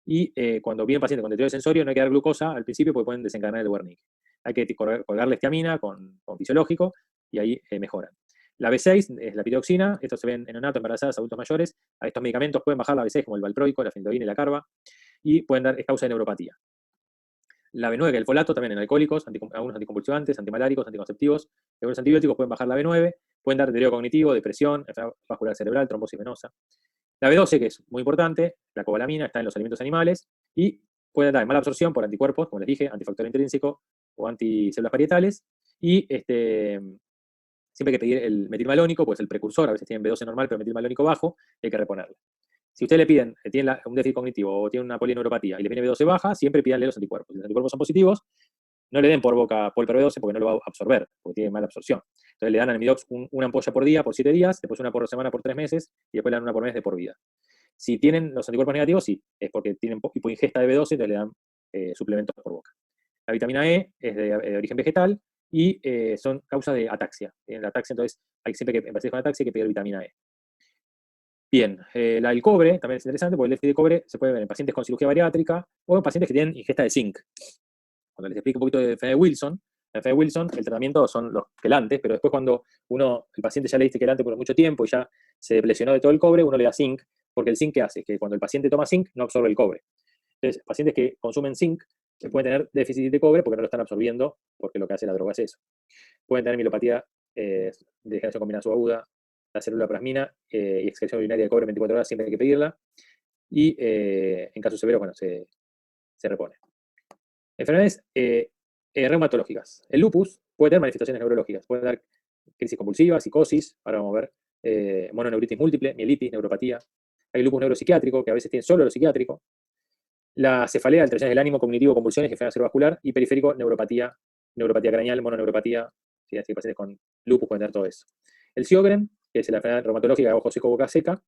Y cuando viene un paciente con deterioro sensorio, no hay que dar glucosa al principio porque pueden desencadenar el Wernicke. Hay que colgarle tiamina con fisiológico y ahí mejoran. La B6 es la piroxina, esto se ve en neonatos, embarazadas, adultos mayores. A estos medicamentos pueden bajar la B6 como el valproico, la fenitoína y la carba, y es causa de neuropatía. La B9, que es el folato, también en alcohólicos, algunos anticonvulsivantes, antimaláricos, anticonceptivos. Algunos antibióticos pueden bajar la B9, pueden dar deterioro cognitivo, depresión, enfermedad vascular cerebral, trombosis venosa. La B12, que es muy importante, la cobalamina, está en los alimentos animales, y puede dar mala absorción por anticuerpos, como les dije, antifactor intrínseco o anticélulas parietales, y siempre hay que pedir el metilmalónico, pues el precursor, a veces tienen B12 normal, pero metilmalónico bajo, hay que reponerlo. Si ustedes le piden, tienen un déficit cognitivo o tienen una polineuropatía y le viene B12 baja, siempre pídanle los anticuerpos. Si los anticuerpos son positivos, no le den por boca Polper B12 porque no lo va a absorber, porque tiene mala absorción. Entonces le dan al Midox una ampolla por día por 7 días, después una por semana por 3 meses, y después le dan una por mes de por vida. Si tienen los anticuerpos negativos, sí, es porque tienen hipoingesta de B12, entonces le dan suplementos por boca. La vitamina E es de origen vegetal, y son causa de ataxia. La ataxia, entonces, siempre que empecé con ataxia hay que pedir vitamina E. Bien, el cobre también es interesante, porque el déficit de cobre se puede ver en pacientes con cirugía bariátrica o en pacientes que tienen ingesta de zinc. Cuando les explico un poquito de enfermedad de Wilson, la enfermedad de Wilson, el tratamiento son los quelantes, pero después cuando el paciente ya le diste quelante por mucho tiempo y ya se lesionó de todo el cobre, uno le da zinc porque el zinc, ¿qué hace? Que cuando el paciente toma zinc, no absorbe el cobre. Entonces, pacientes que consumen zinc pueden tener déficit de cobre porque no lo están absorbiendo, porque lo que hace la droga es eso. Pueden tener mielopatía de degeneración combinada subaguda, la célula plasmina y excreción urinaria de cobre en 24 horas, siempre hay que pedirla. Y en casos severos, bueno, se repone. Enfermedades reumatológicas. El lupus puede tener manifestaciones neurológicas, puede dar crisis convulsivas, psicosis, ahora vamos a ver, mononeuritis múltiple, mielitis, neuropatía. Hay lupus neuropsiquiátrico, que a veces tiene solo lo psiquiátrico. La cefalea, alteraciones del ánimo, cognitivo, convulsiones, enfermedad cerebrovascular. Y periférico, neuropatía craneal, mononeuropatía. ¿Sí? Así que pacientes con lupus pueden tener todo eso. El Sjögren, que es la enfermedad reumatológica de ojo seco, boca seca,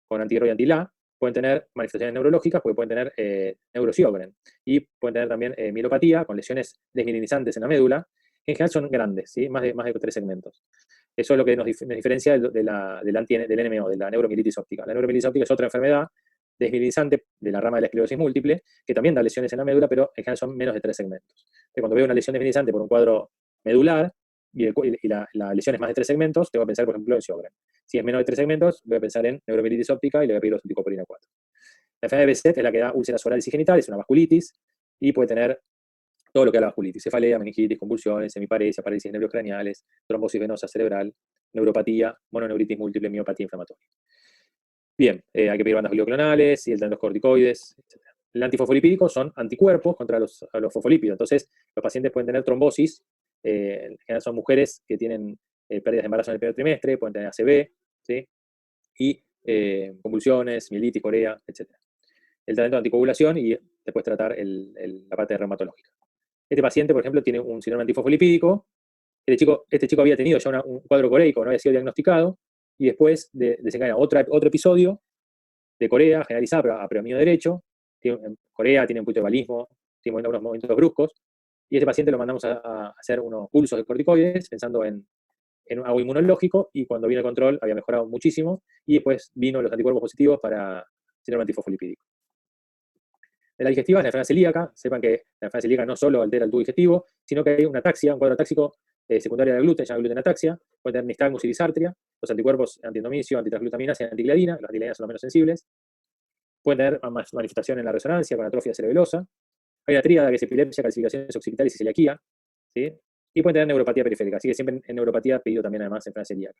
con anti-RO y anti-LA, pueden tener manifestaciones neurológicas, porque pueden tener neurosjögren. Y pueden tener también mielopatía, con lesiones desmielinizantes en la médula. En general son grandes, ¿sí? más de 3 segmentos. Eso es lo que nos diferencia del NMO, de la neuromielitis óptica. La neuromielitis óptica es otra enfermedad desmielinizante de la rama de la esclerosis múltiple, que también da lesiones en la médula, pero en general son menos de 3 segmentos. Entonces, cuando veo una lesión desmielinizante por un cuadro medular, y la lesión es más de 3 segmentos, tengo que pensar, por ejemplo, en Sjögren. Si es menos de 3 segmentos, voy a pensar en neuromielitis óptica y le voy a pedir los anticopolina 4. La enfermedad de Behçet es la que da úlceras orales y genitales, una vasculitis, y puede tener todo lo que da la vasculitis: cefalea, meningitis, convulsiones, semiparesia, parálisis neurocraneales, trombosis venosa cerebral, neuropatía, mononeuritis múltiple, miopatía inflamatoria. Bien, hay que pedir bandas glioclonales y los corticoides, etc. El antifosfolipídico son anticuerpos contra los fosfolípidos. Entonces, los pacientes pueden tener trombosis. En general son mujeres que tienen pérdidas de embarazo en el primer trimestre, pueden tener ACV, ¿sí? Y convulsiones, mielitis, corea, etc. El tratamiento de anticoagulación y después tratar la parte reumatológica. Este paciente, por ejemplo, tiene un síndrome antifosfolipídico. Este chico había tenido ya un cuadro coreico, no había sido diagnosticado, y después desencadena otro episodio de corea generalizada a predominio derecho. Corea tiene un poquito de balismo, tiene unos movimientos bruscos, y este paciente lo mandamos a hacer unos pulsos de corticoides, pensando en algo inmunológico, y cuando vino el control había mejorado muchísimo, y después vino los anticuerpos positivos para síndrome antifosfolipídico. De la digestiva es la enfermedad celíaca. Sepan que la enfermedad celíaca no solo altera el tubo digestivo, sino que hay una ataxia, un cuadro táxico secundario del gluten, se llama glutenataxia. Puede tener nistagmus y disartria. Los anticuerpos antiendomicio, antitransglutaminasa y antigliadina. Las antigliadinas son los menos sensibles. Pueden tener manifestación en la resonancia con atrofia cerebelosa. Hay una tríada que es epilepsia, calcificaciones occipitales y celiaquía, ¿sí? Y pueden tener neuropatía periférica. Así que siempre en neuropatía pedido también además enfermedad celíaca.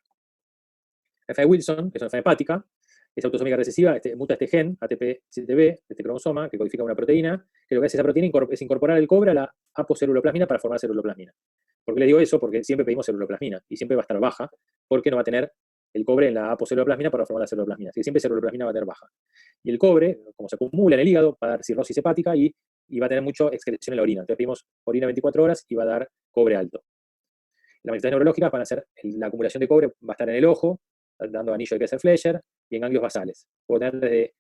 La enfermedad de Wilson, que es una enfermedad hepática, es autosómica recesiva, muta este gen, ATP7B, este cromosoma, que codifica una proteína, que lo que hace esa proteína es incorporar el cobre a la apoceruloplasmina para formar ceruloplasmina. ¿Por qué les digo eso? Porque siempre pedimos ceruloplasmina, y siempre va a estar baja, porque no va a tener el cobre en la apoceruloplasmina para formar la ceruloplasmina. Así que siempre ceruloplasmina va a tener baja. Y el cobre, como se acumula en el hígado, va a dar cirrosis hepática y va a tener mucha excreción en la orina. Entonces pedimos orina 24 horas y va a dar cobre alto. Las manifestaciones neurológicas van a ser, la acumulación de cobre va a estar en el ojo, dando anillo de Kessler-Fleischer, y en ganglios basales. Puede tener desde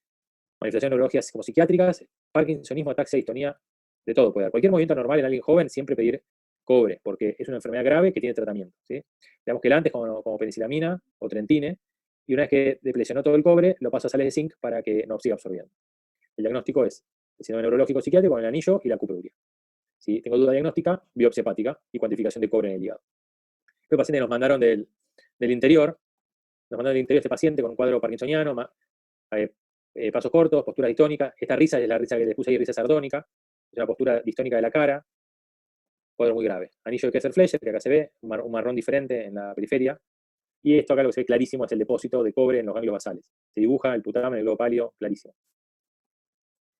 manifestaciones neurológicas como psiquiátricas, parkinsonismo, ataxia, distonía, de todo puede dar. Cualquier movimiento normal en alguien joven, siempre pedir cobre, porque es una enfermedad grave que tiene tratamiento, ¿sí? Digamos que el antes como penicilamina o trentine, y una vez que deplecionó todo el cobre, lo paso a sales de zinc para que no siga absorbiendo. El diagnóstico es el síndrome neurológico psiquiátrico con el anillo y la cuproguria. Si tengo duda diagnóstica, biopsia hepática y cuantificación de cobre en el hígado. Los pacientes nos mandaron del interior, este paciente con un cuadro parkinsoniano, pasos cortos, postura distónica. Esta risa es la risa que les puse ahí, risa sardónica. Es una postura distónica de la cara. Cuadro muy grave. Anillo de Kessler-Fleischer, que acá se ve, un marrón diferente en la periferia. Y esto acá lo que se ve clarísimo es el depósito de cobre en los ganglios basales. Se dibuja el putamen, el globo pálido, clarísimo.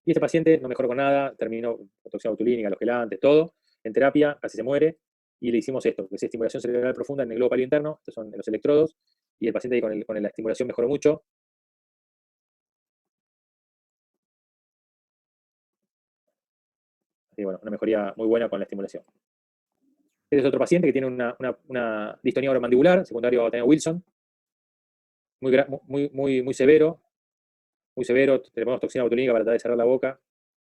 Y este paciente no mejoró con nada, terminó con toxina botulínica, los gelantes, todo. En terapia casi se muere. Y le hicimos esto, que es estimulación cerebral profunda en el globo pálido interno. Estos son los electrodos. Y el paciente ahí con la estimulación mejoró mucho. Así que bueno, una mejoría muy buena con la estimulación. Este es otro paciente que tiene una distonía oromandibular, secundario a tener Wilson. Muy severo. Muy severo. Tenemos toxina botulínica para tratar de cerrar la boca.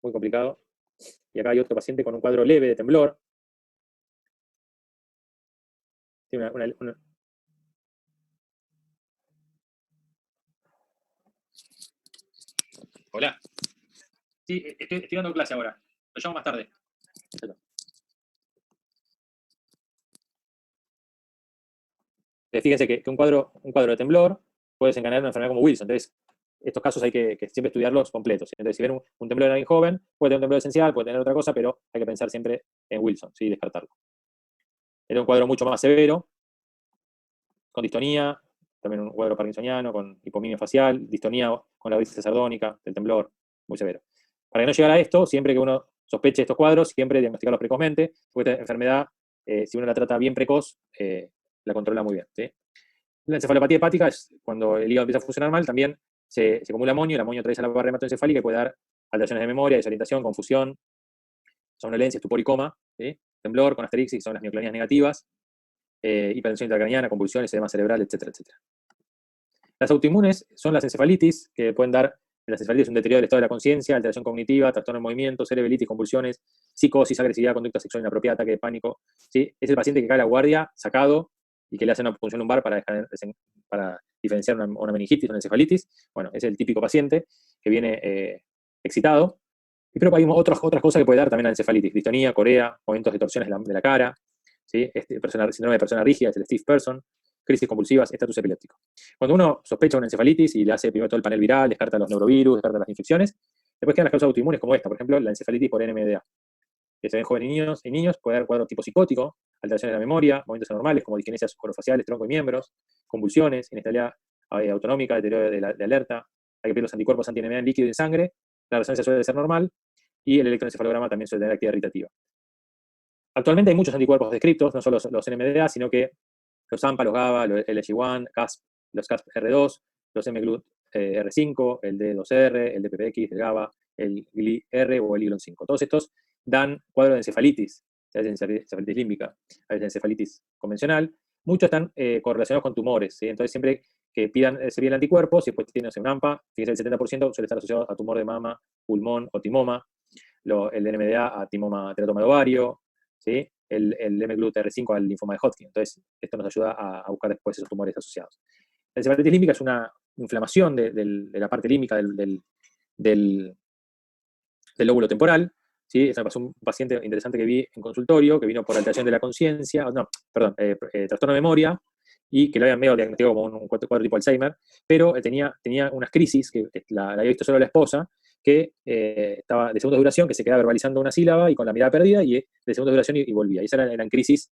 Muy complicado. Y acá hay otro paciente con un cuadro leve de temblor. Tiene Hola. Sí, estoy dando clase ahora. Lo llamo más tarde. Fíjense que un cuadro de temblor puede desencadenar una enfermedad como Wilson. Entonces, estos casos hay que siempre estudiarlos completos. Entonces, si ven un temblor en alguien joven, puede tener un temblor esencial, puede tener otra cosa, pero hay que pensar siempre en Wilson, ¿sí? Y descartarlo. Era un cuadro mucho más severo, con distonía, también un cuadro parkinsoniano, con hipomimia facial, distonía con la brisis sardónica, del temblor, muy severo. Para que no llegara a esto, siempre que uno sospeche estos cuadros, siempre diagnosticarlos precozmente, porque esta enfermedad, si uno la trata bien precoz, la controla muy bien, ¿sí? La encefalopatía hepática es cuando el hígado empieza a funcionar mal, también se acumula amonio, el amonio atraviesa la barrera hematoencefálica y puede dar alteraciones de memoria, desorientación, confusión, somnolencia, estupor y coma, ¿sí? Temblor con asterixis, son las mioclonías negativas, hipertensión intracraniana, convulsiones, edema cerebral, etcétera, etcétera. Las autoinmunes son las encefalitis, que pueden dar, la encefalitis es un deterioro del estado de la conciencia, alteración cognitiva, trastorno de movimiento, cerebritis, convulsiones, psicosis, agresividad, conducta sexual inapropiada, ataque de pánico, ¿sí? Es el paciente que cae a la guardia, sacado, y que le hacen una punción lumbar para diferenciar una meningitis, una encefalitis. Bueno, es el típico paciente que viene excitado. Pero hay otras cosas que puede dar también la encefalitis: distonía, corea, movimientos de torsiones de la cara, ¿sí? Síndrome de persona rígida, es el stiff person, crisis convulsivas, estatus epiléptico. Cuando uno sospecha una encefalitis y le hace primero todo el panel viral, descarta los neurovirus, descarta las infecciones, después quedan las causas autoinmunes como esta, por ejemplo, la encefalitis por NMDA, que se ven jóvenes y niños, puede dar cuadro tipo psicótico, alteraciones de la memoria, movimientos anormales como diskinesias orofaciales, tronco y miembros, convulsiones, inestabilidad autonómica, deterioro de alerta, hay que pedir los anticuerpos anti-NMDA en líquido y en sangre, la resonancia suele ser normal, y el electroencefalograma también suele tener actividad irritativa. Actualmente hay muchos anticuerpos descritos, no solo los NMDA, sino que los AMPA, los GABA, los LH1, CASP, los CASP R2, los MGLUT R5, el D2R, el DPPX, el GABA, el GLI-R o el IGLON5. Todos estos dan cuadro de encefalitis, a veces encefalitis límbica, a veces encefalitis convencional. Muchos están correlacionados con tumores, ¿sí? Entonces siempre que se piden anticuerpos, si después tienen un AMPA, fíjense, el 70% suele estar asociado a tumor de mama, pulmón o timoma, el NMDA a timoma teratoma de ovario, ¿sí? El MGLUT R5 al linfoma de Hodgkin. Entonces, esto nos ayuda a buscar después esos tumores asociados. La encefalitis límbica es una inflamación de la parte límbica del lóbulo temporal, ¿sí? Eso me pasó un paciente interesante que vi en consultorio, que vino por alteración de la conciencia, trastorno de memoria, y que lo habían medio diagnosticado como un cuadro tipo Alzheimer, pero tenía unas crisis, que la había visto solo la esposa, que estaba de segunda duración, que se quedaba verbalizando una sílaba y con la mirada perdida, y de segunda duración y volvía. Y esas eran crisis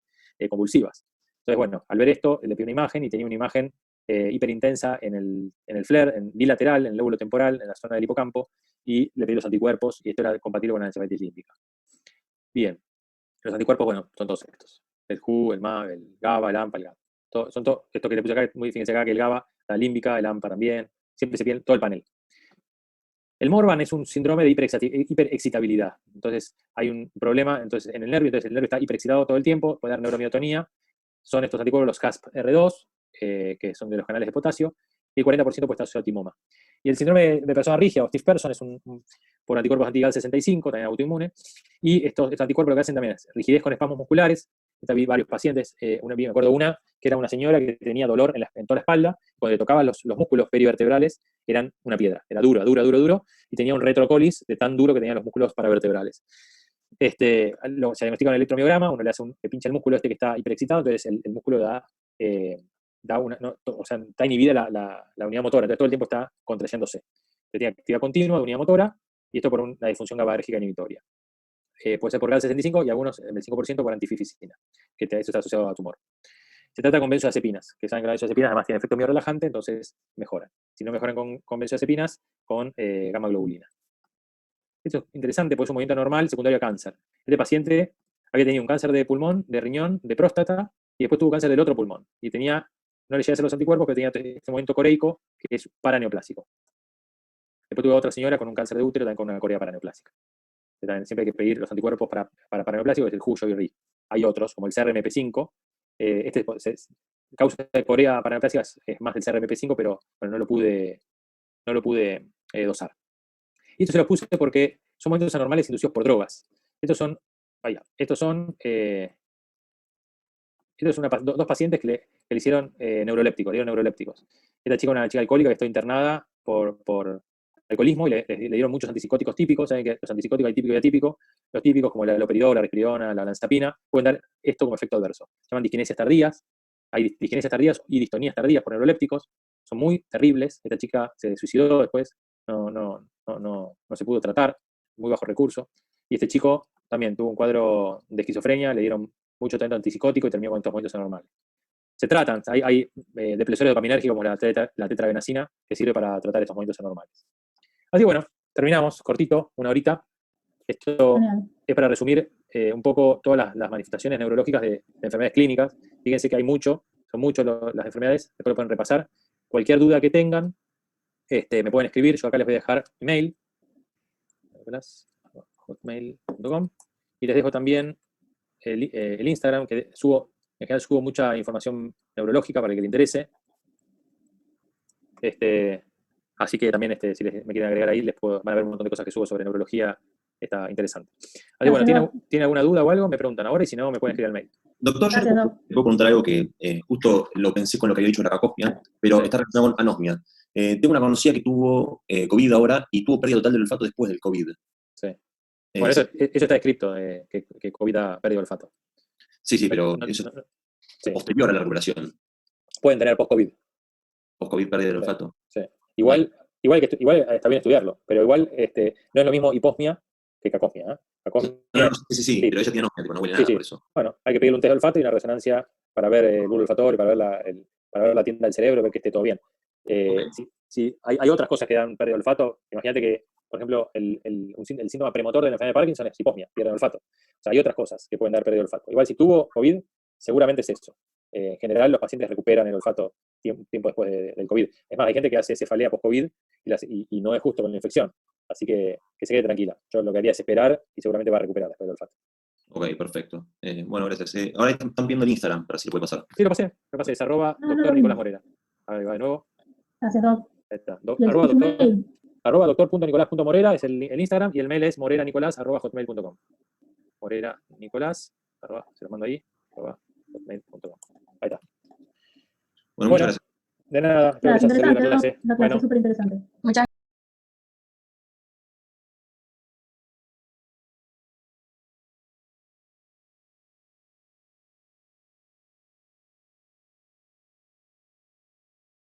convulsivas. Entonces, bueno, al ver esto, le pidió una imagen, y tenía una imagen hiperintensa en el FLAIR, bilateral, en el lóbulo temporal, en la zona del hipocampo, y le pedí los anticuerpos, y esto era compatible con la encefalitis límbica. Bien, los anticuerpos, bueno, son todos estos: el HU, el MAB, el GABA, el AMPA, el GABA. Son todos, esto que le puse acá, fíjense acá que el GABA, la límbica, el AMPA también, siempre se pide todo el panel. El Morvan es un síndrome de hiperexcitabilidad. Entonces, hay un problema en el nervio, entonces el nervio está hiperexcitado todo el tiempo, puede dar neuromiotonía. Son estos anticuerpos, los CASP-R2, que son de los canales de potasio, y el 40% puede estar asociado a timoma. Y el síndrome de persona rígida o stiff person es por anticuerpos anti-GAL65, también autoinmune, y estos anticuerpos lo que hacen también es rigidez con espasmos musculares. Vi varios pacientes, me acuerdo una que era una señora que tenía dolor en toda la espalda, cuando le tocaban los músculos perivertebrales, eran una piedra, era duro, y tenía un retrocolis de tan duro que tenían los músculos paravertebrales. Se diagnostica un electromiograma, uno le pincha el músculo que está hiperexcitado, entonces el músculo está inhibida la unidad motora, entonces todo el tiempo está contrayéndose. Tiene actividad continua de unidad motora, y esto por una disfunción GABAérgica inhibitoria. Puede ser por GAL65 y algunos, el 5% por antifificina, que eso está asociado a tumor. Se trata con benzodiazepinas, que saben que la benzodiazepina además tiene efecto miorelajante, entonces mejoran. Si no mejoran con benzodiazepinas, con gamma globulina. Esto es interesante porque es un movimiento normal secundario a cáncer. Este paciente había tenido un cáncer de pulmón, de riñón, de próstata, y después tuvo cáncer del otro pulmón. Y no le llegué a hacer los anticuerpos, pero tenía este movimiento coreico, que es paraneoplásico. Después tuve otra señora con un cáncer de útero, también con una corea paraneoplásica. Siempre hay que pedir los anticuerpos para paraneoplásico, que es el HU, y RI. Hay otros, como el CRMP5. Causa de corea paraneoplásica es más del CRMP5, pero bueno, no lo pude dosar. Y esto se lo puse porque son movimientos anormales inducidos por drogas. Estos son dos pacientes que le hicieron neurolépticos, le dieron neurolépticos. Esta chica, una chica alcohólica que está internada por alcoholismo, y le dieron muchos antipsicóticos típicos. Saben que los antipsicóticos hay típico y atípico. Los típicos, como la haloperidol, la risperidona, la olanzapina, pueden dar esto como efecto adverso. Se llaman diskinesias tardías. Hay diskinesias tardías y distonías tardías por neurolépticos. son muy terribles. Esta chica se suicidó después, no se pudo tratar, muy bajo recurso. Y este chico también tuvo un cuadro de esquizofrenia, le dieron mucho tratamiento antipsicótico y terminó con estos movimientos anormales. Se tratan, hay depresores dopaminérgicos como la tetrabenazina, que sirve para tratar estos movimientos anormales. Así que bueno, terminamos, cortito, 1 horita. Esto Genial. es para resumir un poco todas las manifestaciones neurológicas de enfermedades clínicas. Fíjense que hay son muchas las enfermedades, después lo pueden repasar. Cualquier duda que tengan, me pueden escribir, yo acá les voy a dejar email, hotmail.com, y les dejo también el Instagram, que en general subo mucha información neurológica para el que le interese. Así que también, si me quieren agregar ahí, van a ver un montón de cosas que subo sobre neurología, está interesante. Así que bueno, ¿tiene alguna duda o algo? Me preguntan ahora, y si no, me pueden escribir al mail. Doctor, yo Gracias, te Doc. puedo preguntar algo que justo lo pensé con lo que había dicho la cacosmia, pero está relacionado con anosmia. Tengo una conocida que tuvo COVID ahora y tuvo pérdida total del olfato después del COVID. Sí. Bueno, eso está escrito, que COVID ha perdido olfato. Sí, pero eso es posterior a la recuperación. Pueden tener post-COVID. Post-COVID pérdida del olfato. Sí. Igual está bien estudiarlo, pero igual no es lo mismo hiposmia que cacosmia. ¿Eh? Sí, pero ella tiene anosmia, tipo, no huele nada por eso. Bueno, hay que pedirle un test de olfato y una resonancia para ver el bulbo olfatorio, para ver la tienda del cerebro, ver que esté todo bien. Sí, hay otras cosas que dan pérdida de olfato. Imagínate que, por ejemplo, el síntoma premotor de la enfermedad de Parkinson es hiposmia, pierde el olfato. O sea, hay otras cosas que pueden dar pérdida de olfato. Igual si tuvo COVID, seguramente es eso. En general, los pacientes recuperan el olfato tiempo después del COVID. Es más, hay gente que hace cefalea post-COVID y no es justo con la infección. Así que se quede tranquila. Yo lo que haría es esperar y seguramente va a recuperar después del olfato. Ok, perfecto. Bueno, gracias. Ahora están viendo el Instagram, para si le puede pasar. Sí, lo pasé. Es @Dr. Nicolás Morera. Ahí va de nuevo. Gracias, Doc. Ahí está. Y el mail. @doctor.nicolás.morera es el Instagram, y el mail es moreranicolás@hotmail.com. Moreranicolás, se lo mando ahí, @hotmail.com. Ahí está. Bueno, muchas gracias. De nada. Espero que Gracias, les haya servido la interesante, clase. Doc. La clase es súper interesante. Muchas